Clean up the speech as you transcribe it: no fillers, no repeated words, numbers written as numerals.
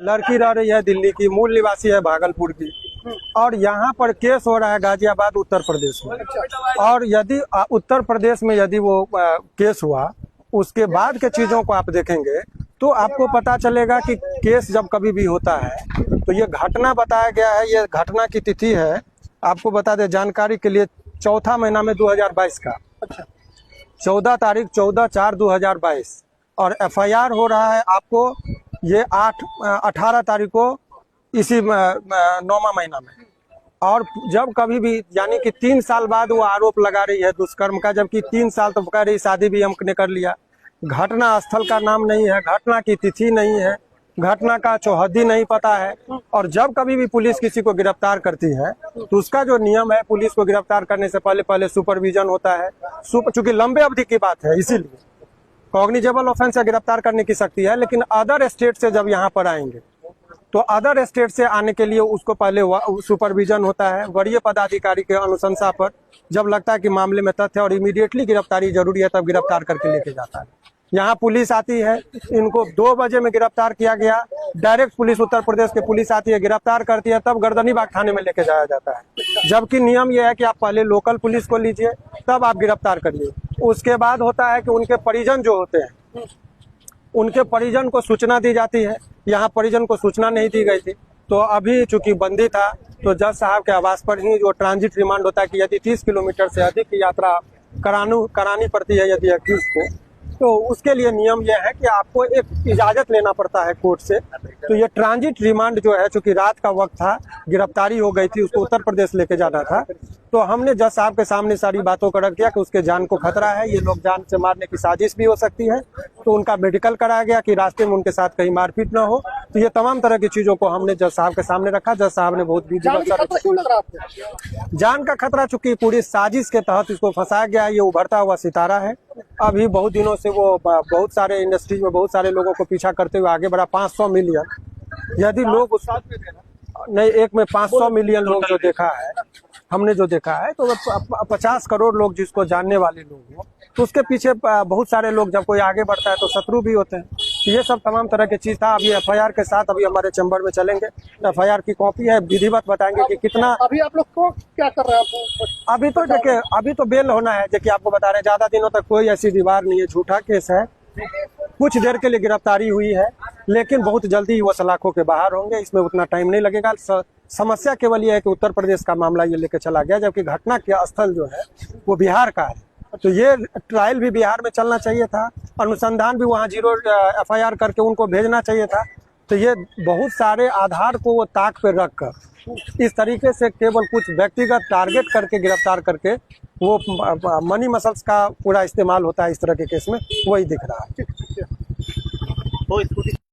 लड़की रह रही है दिल्ली की, मूल निवासी है भागलपुर की, और यहाँ पर केस हो रहा है गाजियाबाद उत्तर प्रदेश में। और यदि उत्तर प्रदेश में यदि वो केस हुआ, उसके बाद के चीजों को आप देखेंगे तो आपको पता चलेगा कि केस जब कभी भी होता है तो ये घटना बताया गया है। ये घटना की तिथि है, आपको बता दें जानकारी के लिए, चौथा महीना में 2022 का, 14 तारीख 14/4/2022, और FIR हो रहा है आपको ये 18 तारीख को इसी 9वां महीना में। और जब कभी भी यानी कि 3 साल बाद वो आरोप लगा रही है दुष्कर्म का, जबकि 3 साल तो कह रही शादी भी हमने कर लिया। घटना स्थल का नाम नहीं है, घटना की तिथि नहीं है, घटना का चौहद्दी नहीं पता है। और जब कभी भी पुलिस किसी को गिरफ्तार करती है तो उसका जो नियम है, पुलिस को गिरफ्तार करने से पहले सुपरविजन होता है। चूंकि लंबे अवधि की बात है, इसीलिए कॉग्निजेबल ऑफेंस से गिरफ्तार करने की शक्ति है। लेकिन अदर स्टेट से जब यहाँ पर आएंगे तो अदर स्टेट से आने के लिए उसको पहले सुपरविजन होता है वरीय पदाधिकारी के अनुशंसा पर। जब लगता है कि मामले में तथ्य और इमीडिएटली गिरफ्तारी जरूरी है, तब गिरफ्तार करके लेके जाता है। यहाँ पुलिस आती है, इनको 2 बजे में गिरफ्तार किया गया, डायरेक्ट पुलिस उत्तर प्रदेश की पुलिस आती है, गिरफ्तार करती है, तब गर्दनीबाग थाने में लेके जाया जाता है। जबकि नियम यह है कि आप पहले लोकल पुलिस को लीजिए, तब आप गिरफ्तार करिए। उसके बाद होता है कि उनके परिजन जो होते हैं, उनके परिजन को सूचना दी जाती है। यहाँ परिजन को सूचना नहीं दी गई थी, तो अभी चूंकि बंदी था तो जज साहब के आवास पर ही जो ट्रांजिट रिमांड होता है कि यदि 30 किलोमीटर से अधिक की यात्रा करानी पड़ती है यदि अक्यूज को, तो उसके लिए नियम यह है कि आपको एक इजाजत लेना पड़ता है कोर्ट से। तो ये ट्रांजिट रिमांड जो है, चूंकि रात का वक्त था, गिरफ्तारी हो गई थी, उसको उत्तर प्रदेश लेके जाना था, तो हमने जज साहब के सामने सारी बातों को रख दिया कि उसके जान को खतरा है, ये लोग जान से मारने की साजिश भी हो सकती है। तो उनका मेडिकल कराया गया कि रास्ते में उनके साथ कहीं मारपीट ना हो। तो ये तमाम तरह की चीजों को हमने जज साहब के सामने रखा। जज साहब ने बहुत जान का खतरा, चूंकि पूरी साजिश के तहत इसको फंसाया गया है, ये उभरता हुआ सितारा है। अभी बहुत दिनों से वो बहुत सारे इंडस्ट्रीज में बहुत सारे लोगों को पीछा करते हुए आगे बढ़ा। 500 मिलियन यदि लोग उस नहीं, एक में 500 मिलियन लोग जो देखा है, हमने जो देखा है, तो 50 करोड़ लोग जिसको जानने वाले लोग हो, तो उसके पीछे बहुत सारे लोग, जब कोई आगे बढ़ता है तो शत्रु भी होते हैं। तो ये सब तमाम तरह की चीज था। अभी FIR के साथ अभी हमारे चैम्बर में चलेंगे, FIR की कॉपी है, विधिवत बताएंगे कि कितना। अभी आप लोग को क्या कर रहे हैं? अभी तो देखिए, अभी तो बेल होना है, देखिए आपको बता रहे हैं, ज्यादा दिनों तक कोई ऐसी दीवार नहीं है, झूठा केस है। कुछ देर के लिए गिरफ्तारी हुई है, लेकिन बहुत जल्दी वो सलाखों के बाहर होंगे, इसमें उतना टाइम नहीं लगेगा। समस्या केवल यह है कि उत्तर प्रदेश का मामला ये लेके चला गया, जबकि घटना के स्थल जो है वो बिहार का है। तो ये ट्रायल भी बिहार में चलना चाहिए था, अनुसंधान भी वहाँ 0 FIR करके उनको भेजना चाहिए था। तो ये बहुत सारे आधार को वो ताक पे रख कर इस तरीके से केवल कुछ व्यक्तिगत टारगेट करके गिरफ्तार करके वो मनी मसल्स का पूरा इस्तेमाल होता है इस तरह के केस में, वही दिख रहा है।